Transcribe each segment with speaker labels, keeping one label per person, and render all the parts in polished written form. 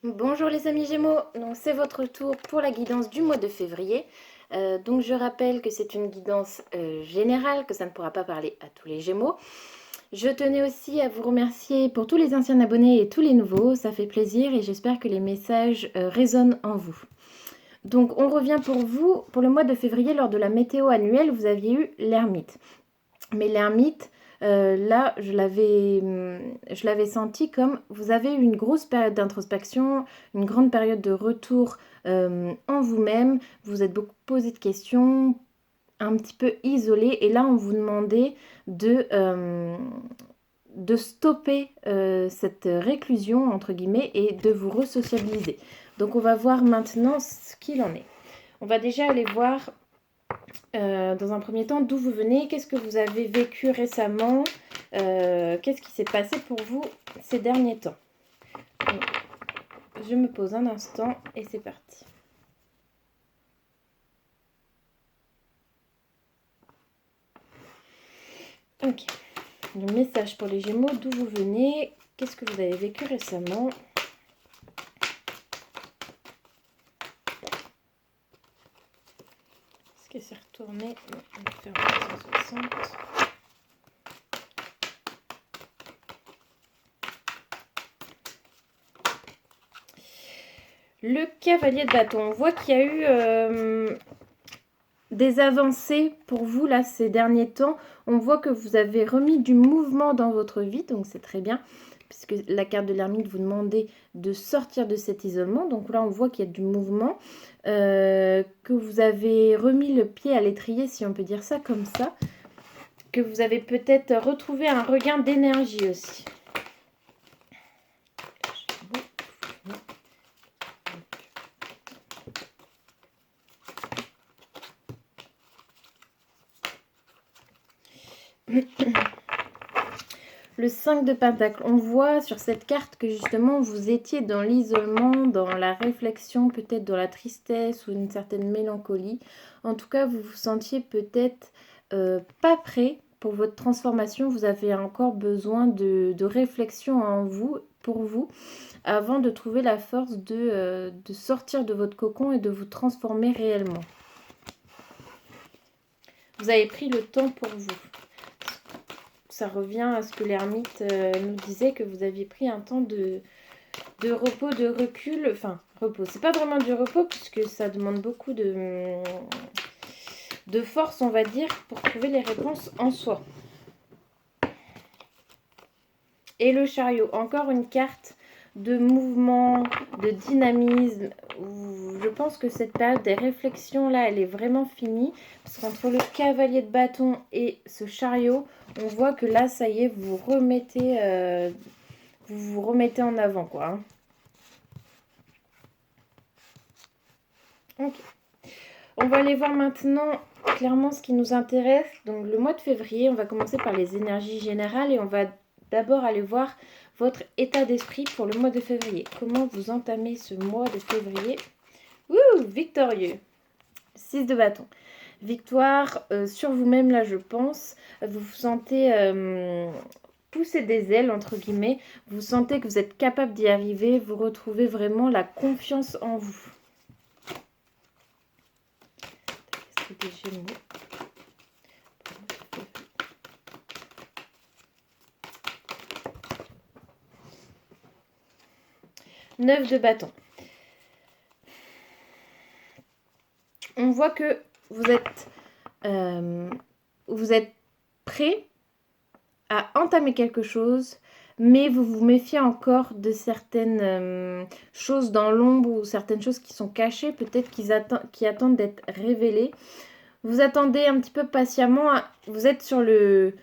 Speaker 1: Bonjour les amis Gémeaux, donc c'est votre tour pour la guidance du mois de février. Donc je rappelle que c'est une guidance générale, que ça ne pourra pas parler à tous les Gémeaux. Je tenais aussi à vous remercier pour tous les anciens abonnés et tous les nouveaux, ça fait plaisir et j'espère que les messages résonnent en vous. Donc on revient pour vous, pour le mois de février, lors de la météo annuelle, vous aviez eu l'ermite. Mais l'ermite, là, je l'avais senti comme vous avez eu une grosse période d'introspection, une grande période de retour en vous-même. Vous êtes beaucoup posé de questions, un petit peu isolé. Et là, on vous demandait de stopper cette réclusion, entre guillemets, et de vous resociabiliser. Donc, on va voir maintenant ce qu'il en est. On va déjà aller voir dans un premier temps, d'où vous venez, qu'est-ce que vous avez vécu récemment, qu'est-ce qui s'est passé pour vous ces derniers temps. Donc, je me pose un instant et c'est parti. Ok, le message pour les Gémeaux, d'où vous venez, qu'est-ce que vous avez vécu récemment. Est-ce que c'est retourné? Non, on va faire 360. Le cavalier de bâton, on voit qu'il y a eu des avancées pour vous là ces derniers temps. On voit que vous avez remis du mouvement dans votre vie, donc c'est très bien, puisque la carte de l'ermite vous demandait de sortir de cet isolement. Donc là, on voit qu'il y a du mouvement, que vous avez remis le pied à l'étrier, si on peut dire ça comme ça, que vous avez peut-être retrouvé un regain d'énergie aussi. Le 5 de Pentacle, on voit sur cette carte que justement vous étiez dans l'isolement, dans la réflexion, peut-être dans la tristesse ou une certaine mélancolie. En tout cas, vous vous sentiez peut-être pas prêt pour votre transformation. Vous avez encore besoin de réflexion en vous, pour vous, avant de trouver la force de sortir de votre cocon et de vous transformer réellement. Vous avez pris le temps pour vous. Ça revient à ce que l'ermite nous disait, que vous aviez pris un temps de repos, de recul. Enfin, repos, c'est pas vraiment du repos puisque ça demande beaucoup de force, on va dire, pour trouver les réponses en soi. Et le chariot, encore une carte de mouvement, de dynamisme. Je pense que cette période des réflexions là, elle est vraiment finie. Parce qu'entre le cavalier de bâton et ce chariot, on voit que là, ça y est, vous vous remettez en avant, quoi. Hein. Ok. On va aller voir maintenant clairement ce qui nous intéresse. Donc le mois de février, on va commencer par les énergies générales et on va d'abord aller voir votre état d'esprit pour le mois de février. Comment vous entamez ce mois de février? Ouh, victorieux. 6 de bâton. Victoire sur vous-même, là, je pense. Vous vous sentez pousser des ailes, entre guillemets. Vous sentez que vous êtes capable d'y arriver. Vous retrouvez vraiment la confiance en vous. Des Gémeaux. 9 de bâton. On voit que vous êtes prêt à entamer quelque chose, mais vous vous méfiez encore de certaines choses dans l'ombre ou certaines choses qui sont cachées, peut-être qui attendent d'être révélées. Vous attendez un petit peu patiemment, vous êtes sur le...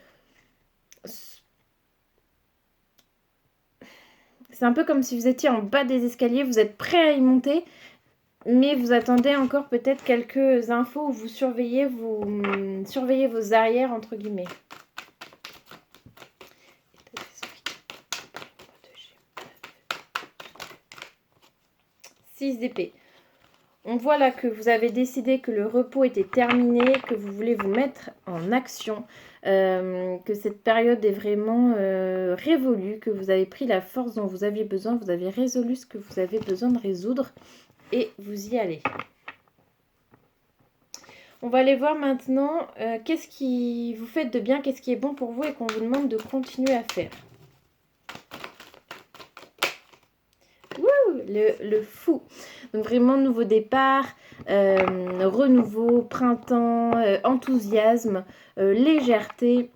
Speaker 1: C'est un peu comme si vous étiez en bas des escaliers, vous êtes prêt à y monter, mais vous attendez encore peut-être quelques infos où vous surveillez vos arrières, entre guillemets. 6 d'épée. On voit là que vous avez décidé que le repos était terminé, que vous voulez vous mettre en action. que cette période est vraiment révolue, que vous avez pris la force dont vous aviez besoin, vous avez résolu ce que vous avez besoin de résoudre et vous y allez. On va aller voir maintenant qu'est-ce qui vous fait de bien, qu'est-ce qui est bon pour vous et qu'on vous demande de continuer à faire. Wouh, le fou. Donc vraiment nouveau départ, renouveau, printemps, enthousiasme, légèreté.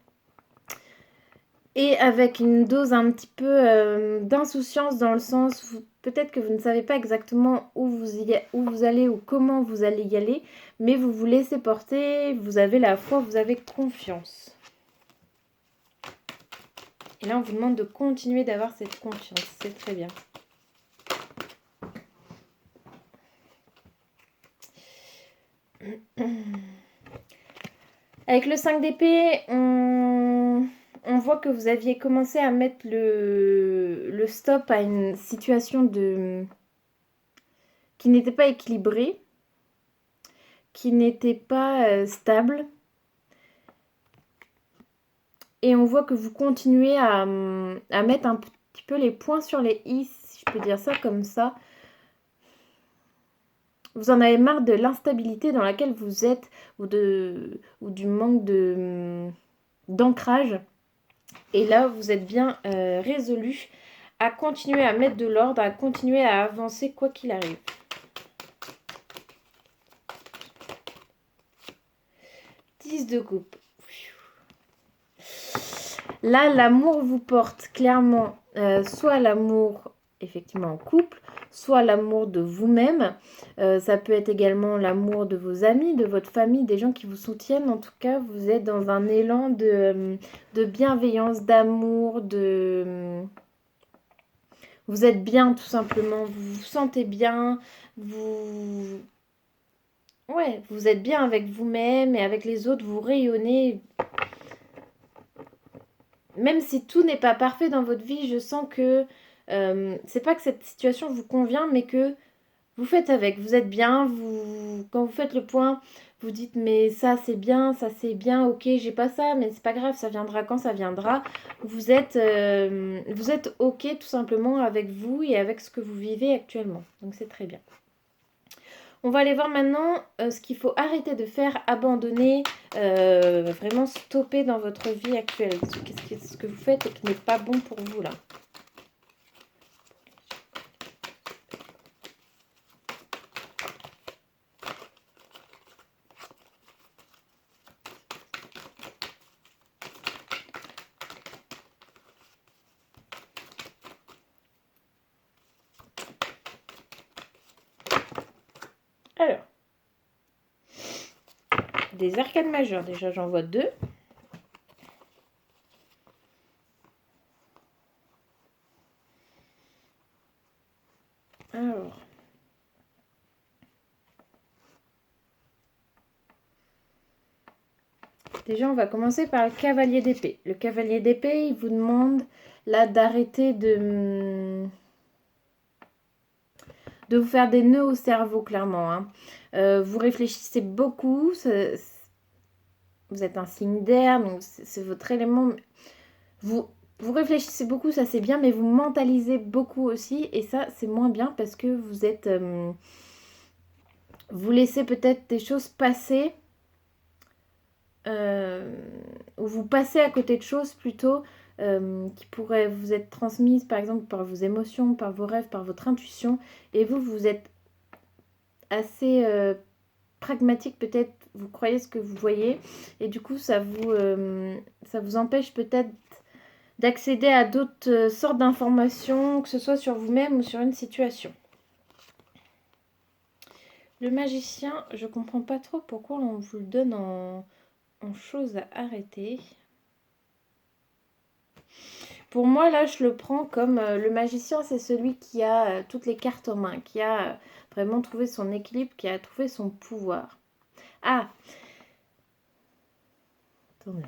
Speaker 1: Et avec une dose un petit peu d'insouciance dans le sens, peut-être que vous ne savez pas exactement où vous allez ou comment vous allez y aller, mais vous vous laissez porter, vous avez la foi, vous avez confiance. Et là, on vous demande de continuer d'avoir cette confiance, c'est très bien. Avec le 5 d'épée, on voit que vous aviez commencé à mettre le stop à une situation qui n'était pas équilibrée, qui n'était pas stable. Et on voit que vous continuez à mettre un petit peu les points sur les i, si je peux dire ça comme ça. Vous en avez marre de l'instabilité dans laquelle vous êtes ou du manque d'ancrage. Et là, vous êtes bien résolu à continuer à mettre de l'ordre, à continuer à avancer quoi qu'il arrive. Dix de coupe. Là, l'amour vous porte clairement soit l'amour effectivement en couple, soit l'amour de vous-même. Ça peut être également l'amour de vos amis, de votre famille, des gens qui vous soutiennent. En tout cas, vous êtes dans un élan de bienveillance, d'amour, vous êtes bien tout simplement, vous vous sentez bien, ouais, vous êtes bien avec vous-même et avec les autres, vous rayonnez. Même si tout n'est pas parfait dans votre vie, je sens que c'est pas que cette situation vous convient, mais que vous faites avec, vous êtes bien, quand vous faites le point, vous dites mais ça c'est bien, ok, j'ai pas ça, mais c'est pas grave, ça viendra quand ça viendra. Vous êtes ok tout simplement avec vous et avec ce que vous vivez actuellement, donc c'est très bien. On va aller voir maintenant ce qu'il faut arrêter de faire, abandonner, vraiment stopper dans votre vie actuelle. Ce que vous faites et qui n'est pas bon pour vous là. Alors, des arcanes majeures, déjà j'en vois 2. Alors, déjà on va commencer par le cavalier d'épée. Le cavalier d'épée, il vous demande là d'arrêter de vous faire des nœuds au cerveau, clairement. Hein. Vous réfléchissez beaucoup, vous êtes un signe d'air, donc c'est votre élément. Vous réfléchissez beaucoup, ça c'est bien, mais vous mentalisez beaucoup aussi, et ça c'est moins bien parce que vous êtes... vous laissez peut-être des choses passer, ou vous passez à côté de choses plutôt qui pourraient vous être transmises par exemple par vos émotions, par vos rêves, par votre intuition, et vous êtes assez pragmatique peut-être, vous croyez ce que vous voyez, et du coup ça vous empêche peut-être d'accéder à d'autres sortes d'informations, que ce soit sur vous-même ou sur une situation. Le magicien, je comprends pas trop pourquoi on vous le donne en chose à arrêter. Pour moi, là, je le prends comme le magicien, c'est celui qui a toutes les cartes en main, qui a vraiment trouvé son équilibre, qui a trouvé son pouvoir. Ah! Attendez.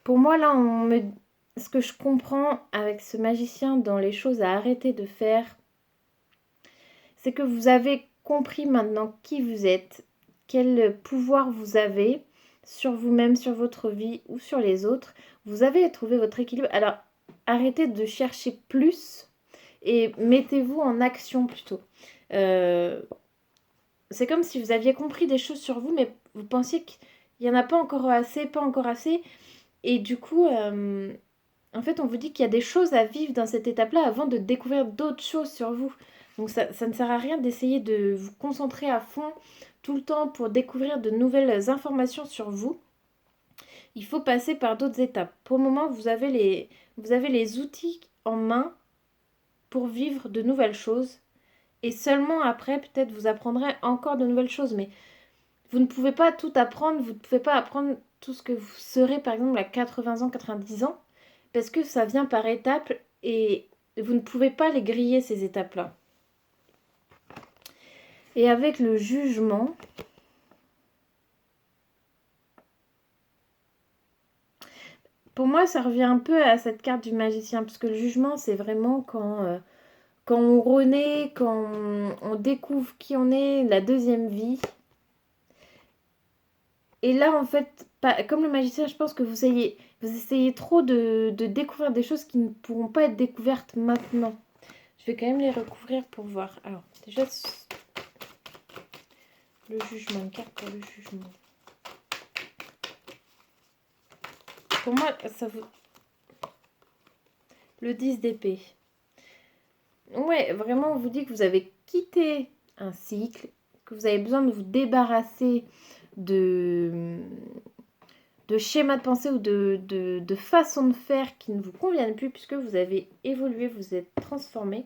Speaker 1: Pour moi, là, ce que je comprends avec ce magicien dans les choses à arrêter de faire, c'est que vous avez compris maintenant qui vous êtes, quel pouvoir vous avez. sur vous-même, sur votre vie ou sur les autres. Vous avez trouvé votre équilibre. Alors, arrêtez de chercher plus et mettez-vous en action plutôt. C'est comme si vous aviez compris des choses sur vous, mais vous pensiez qu'il n'y en a pas encore assez, pas encore assez. Et du coup, en fait, on vous dit qu'il y a des choses à vivre dans cette étape-là avant de découvrir d'autres choses sur vous. Donc ça ne sert à rien d'essayer de vous concentrer à fond tout le temps pour découvrir de nouvelles informations sur vous. Il faut passer par d'autres étapes. Pour le moment, vous avez les outils en main pour vivre de nouvelles choses. Et seulement après, peut-être, vous apprendrez encore de nouvelles choses. Mais vous ne pouvez pas tout apprendre. Vous ne pouvez pas apprendre tout ce que vous serez, par exemple, à 80 ans, 90 ans. Parce que ça vient par étapes et vous ne pouvez pas les griller, ces étapes-là. Et avec le jugement, pour moi, ça revient un peu à cette carte du magicien. Parce que le jugement, c'est vraiment quand on renaît, quand on découvre qui on est, la deuxième vie. Et là, en fait, comme le magicien, je pense que vous essayez trop de découvrir des choses qui ne pourront pas être découvertes maintenant. Je vais quand même les recouvrir pour voir. Alors, déjà, le jugement, une carte pour le jugement. Pour moi, ça vous... Le 10 d'épée. Ouais, vraiment, on vous dit que vous avez quitté un cycle, que vous avez besoin de vous débarrasser de schémas de pensée ou de façons de faire qui ne vous conviennent plus puisque vous avez évolué, vous êtes transformé.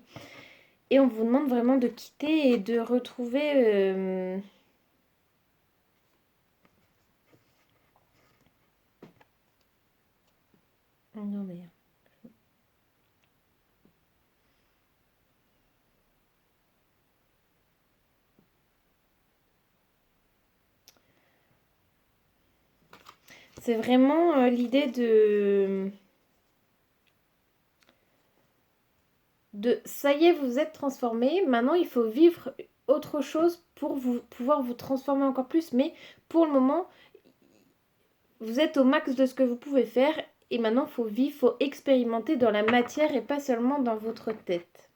Speaker 1: Et on vous demande vraiment de quitter et de retrouver... Attendez. C'est vraiment l'idée de ça y est, vous êtes transformé. Maintenant, il faut vivre autre chose pour pouvoir vous transformer encore plus. Mais pour le moment, vous êtes au max de ce que vous pouvez faire. Et maintenant, il faut vivre, il faut expérimenter dans la matière et pas seulement dans votre tête.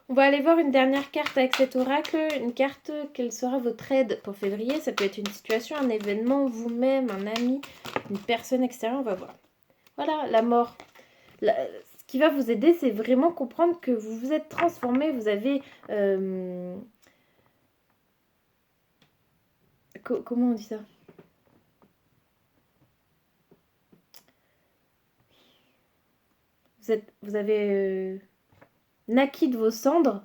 Speaker 1: On va aller voir une dernière carte avec cet oracle. Une carte, quelle sera votre aide pour février? Ça peut être une situation, un événement, vous-même, un ami, une personne extérieure. On va voir. Voilà, la mort. Ce qui va vous aider, c'est vraiment comprendre que vous vous êtes transformé. Vous avez... comment on dit ça? Vous avez naquis de vos cendres.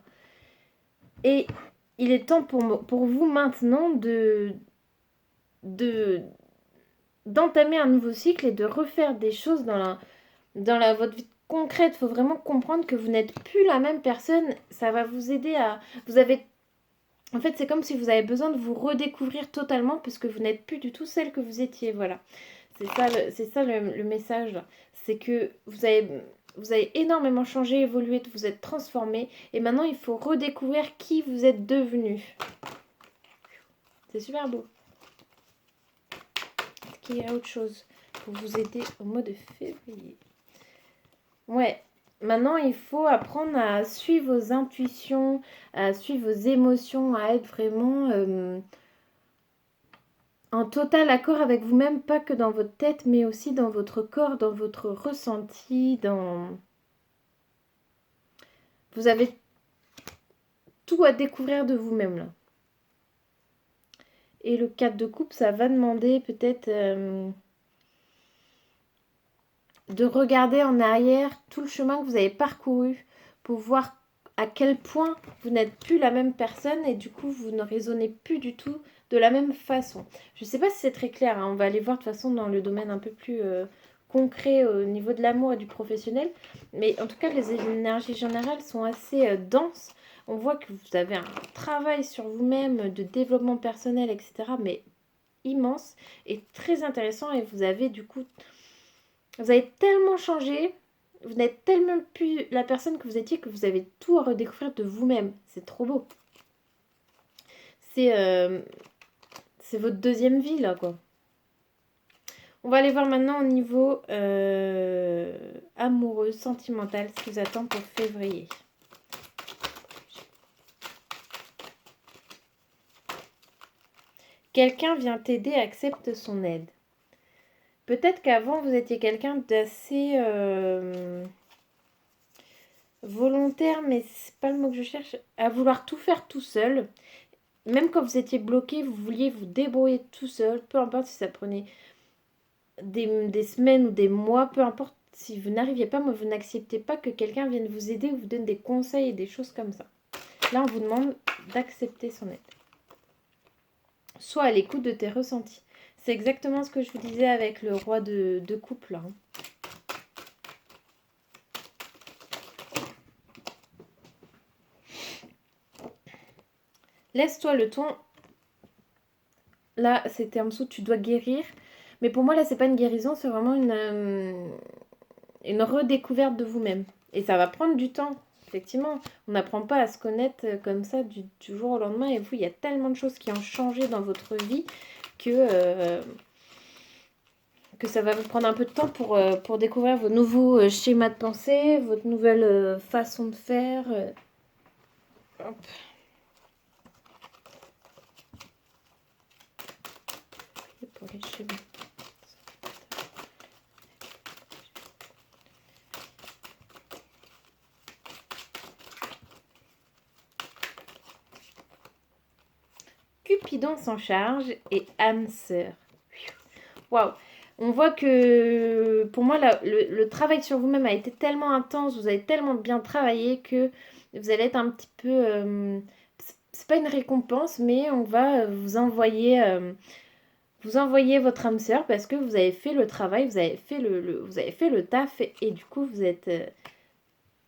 Speaker 1: Et il est temps pour vous maintenant d'entamer un nouveau cycle et de refaire des choses dans votre vie concrète. Il faut vraiment comprendre que vous n'êtes plus la même personne. Ça va vous aider à... En fait, c'est comme si vous avez besoin de vous redécouvrir totalement parce que vous n'êtes plus du tout celle que vous étiez. Voilà. C'est ça le message. C'est que vous avez énormément changé, évolué, vous êtes transformé. Et maintenant, il faut redécouvrir qui vous êtes devenu. C'est super beau. Est-ce qu'il y a autre chose pour vous aider au mois de février? Ouais. Maintenant, il faut apprendre à suivre vos intuitions, à suivre vos émotions, à être vraiment en total accord avec vous-même, pas que dans votre tête, mais aussi dans votre corps, dans votre ressenti, Vous avez tout à découvrir de vous-même, là. Et le 4 de coupe, ça va demander peut-être de regarder en arrière tout le chemin que vous avez parcouru pour voir à quel point vous n'êtes plus la même personne et du coup, vous ne raisonnez plus du tout de la même façon. Je ne sais pas si c'est très clair, hein. On va aller voir de toute façon dans le domaine un peu plus concret au niveau de l'amour et du professionnel. Mais en tout cas, les énergies générales sont assez denses. On voit que vous avez un travail sur vous-même de développement personnel, etc. Mais immense et très intéressant. Et vous avez du coup... Vous avez tellement changé, vous n'êtes tellement plus la personne que vous étiez que vous avez tout à redécouvrir de vous-même. C'est trop beau. C'est votre deuxième vie, là, quoi. On va aller voir maintenant au niveau amoureux, sentimental, ce qui vous attend pour février. Quelqu'un vient t'aider, accepte son aide. Peut-être qu'avant, vous étiez quelqu'un d'assez volontaire, mais c'est pas le mot que je cherche, à vouloir tout faire tout seul. Même quand vous étiez bloqué, vous vouliez vous débrouiller tout seul, peu importe si ça prenait des semaines ou des mois, peu importe si vous n'arriviez pas, moi vous n'acceptez pas que quelqu'un vienne vous aider ou vous donne des conseils et des choses comme ça. Là, on vous demande d'accepter son aide. Sois à l'écoute de tes ressentis. C'est exactement ce que je vous disais avec le roi de coupe là. Laisse-toi le temps. Là, c'était en dessous, tu dois guérir. Mais pour moi, là, c'est pas une guérison, c'est vraiment une redécouverte de vous-même. Et ça va prendre du temps. Effectivement, on n'apprend pas à se connaître comme ça du jour au lendemain. Et vous, il y a tellement de choses qui ont changé dans votre vie que ça va vous prendre un peu de temps pour découvrir vos nouveaux schémas de pensée, votre nouvelle façon de faire. Hop. Pour les schémas. Cupidon s'en charge et âme sœur. Waouh! On voit que pour moi, le travail sur vous-même a été tellement intense, vous avez tellement bien travaillé que vous allez être un petit peu... c'est pas une récompense, mais on va vous envoyer votre âme sœur parce que vous avez fait le travail, vous avez fait vous avez fait le taf et du coup, vous êtes...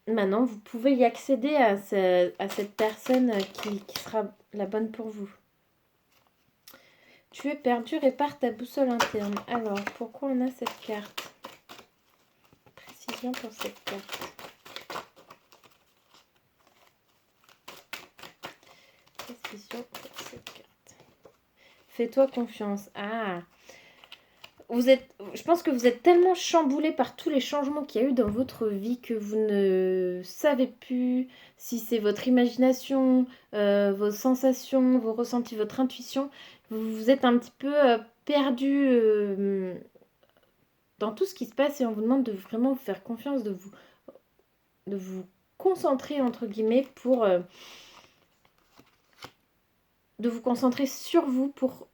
Speaker 1: maintenant, vous pouvez y accéder à cette personne qui sera la bonne pour vous. Tu es perdu, répare ta boussole interne. Alors, pourquoi on a cette carte? Précision pour cette carte. Précision pour cette carte. Fais-toi confiance. Ah, je pense que vous êtes tellement chamboulé par tous les changements qu'il y a eu dans votre vie que vous ne savez plus si c'est votre imagination, vos sensations, vos ressentis, votre intuition. Vous êtes un petit peu perdu dans tout ce qui se passe et on vous demande de vraiment vous faire confiance, de vous concentrer entre guillemets pour de vous concentrer sur vous pour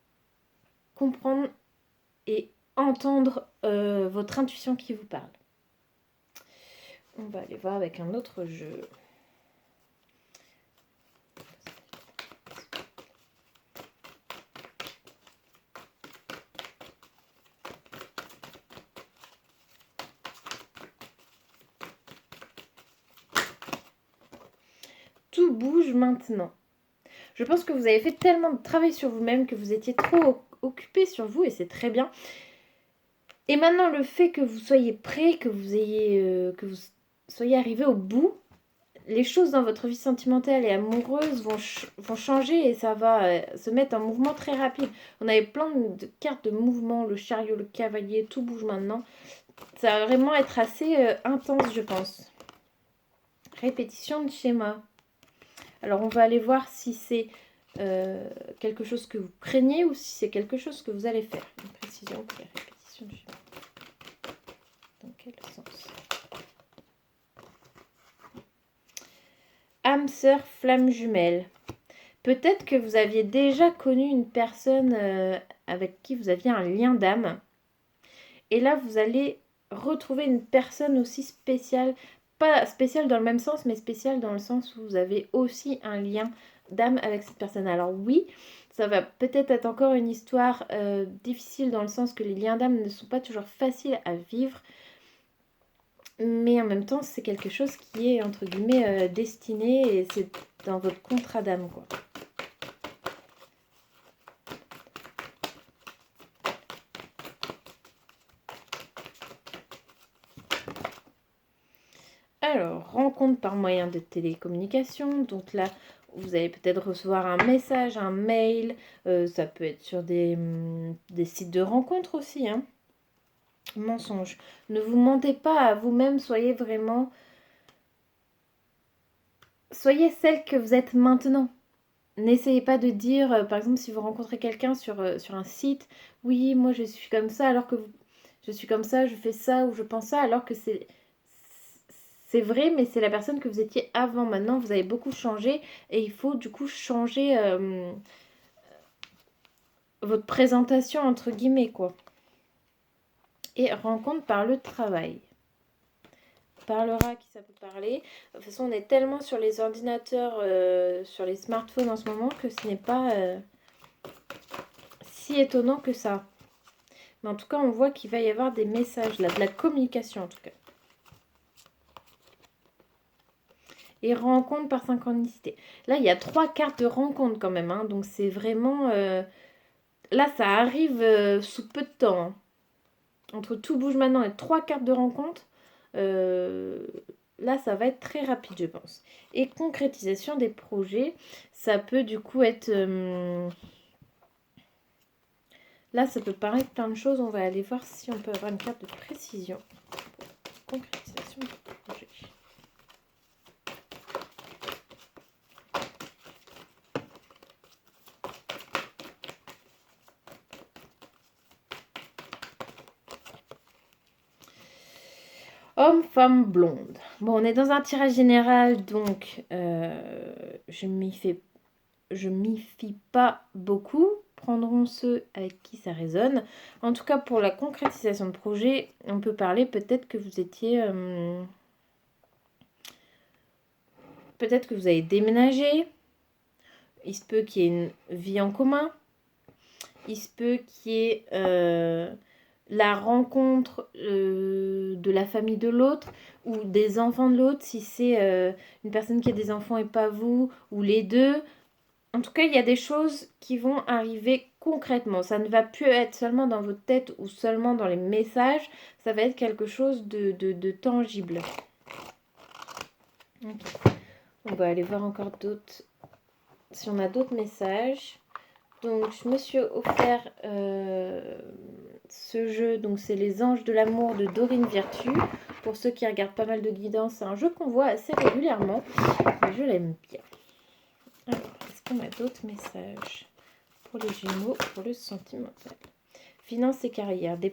Speaker 1: comprendre et entendre votre intuition qui vous parle. On va aller voir avec un autre jeu. Tout bouge maintenant. Je pense que vous avez fait tellement de travail sur vous-même que vous étiez trop occupé sur vous et c'est très bien. Et maintenant, le fait que vous soyez prêt, que vous soyez arrivé au bout, les choses dans votre vie sentimentale et amoureuse vont changer et ça va se mettre en mouvement très rapide. On avait plein de cartes de mouvement, le chariot, le cavalier, tout bouge maintenant. Ça va vraiment être assez intense, je pense. Répétition de schéma. Alors, on va aller voir si c'est quelque chose que vous craignez ou si c'est quelque chose que vous allez faire. Une précision pour les répétitions de schéma. Dans quel sens? Âme sœur, flamme jumelle. Peut-être que vous aviez déjà connu une personne avec qui vous aviez un lien d'âme. Et là, vous allez retrouver une personne aussi spéciale. Pas spéciale dans le même sens, mais spéciale dans le sens où vous avez aussi un lien d'âme avec cette personne. Alors oui, ça va peut-être être encore une histoire difficile dans le sens que les liens d'âme ne sont pas toujours faciles à vivre. Mais en même temps, c'est quelque chose qui est, entre guillemets, destiné et c'est dans votre contrat d'âme, quoi. Alors, rencontre par moyen de télécommunication. Donc là, vous allez peut-être recevoir un message, un mail. Ça peut être sur des sites de rencontres aussi, hein. Mensonge. Ne vous mentez pas à vous-même, soyez vraiment... Soyez celle que vous êtes maintenant. N'essayez pas de dire, par exemple, si vous rencontrez quelqu'un sur un site, oui, moi je suis comme ça, alors que je suis comme ça, je fais ça ou je pense ça, alors que c'est vrai, mais c'est la personne que vous étiez avant. Maintenant, vous avez beaucoup changé et il faut du coup changer votre présentation, entre guillemets, quoi. Et rencontre par le travail. Parlera à qui ça peut parler. De toute façon, on est tellement sur les ordinateurs, sur les smartphones en ce moment que ce n'est pas si étonnant que ça. Mais en tout cas, on voit qu'il va y avoir des messages, là, de la communication en tout cas. Et rencontre par synchronicité. Là, il y a 3 cartes de rencontre quand même. Hein, donc, c'est vraiment... là, ça arrive sous peu de temps. Hein. Entre tout bouge maintenant et 3 cartes de rencontre, là, ça va être très rapide, je pense. Et concrétisation des projets, ça peut du coup être... là, ça peut paraître plein de choses. On va aller voir si on peut avoir une carte de précision. Concrétisation des projets. Homme, femme, blonde. Bon, on est dans un tirage général, donc je m'y fie pas beaucoup. Prendrons ceux avec qui ça résonne. En tout cas, pour la concrétisation de projet, on peut parler peut-être que vous étiez... peut-être que vous avez déménagé. Il se peut qu'il y ait une vie en commun. Il se peut qu'il y ait la rencontre de la famille de l'autre ou des enfants de l'autre, si c'est une personne qui a des enfants et pas vous, ou les deux. En tout cas, il y a des choses qui vont arriver concrètement. Ça ne va plus être seulement dans votre tête ou seulement dans les messages. Ça va être quelque chose de tangible. Okay. On va aller voir encore d'autres. Si on a d'autres messages. Donc, je me suis offert ce jeu. Donc, c'est Les Anges de l'amour de Dorine Virtue. Pour ceux qui regardent pas mal de guidance, c'est un jeu qu'on voit assez régulièrement. Mais je l'aime bien. Alors, est-ce qu'on a d'autres messages pour les Gémeaux, pour le sentimental? Finances et carrière. Des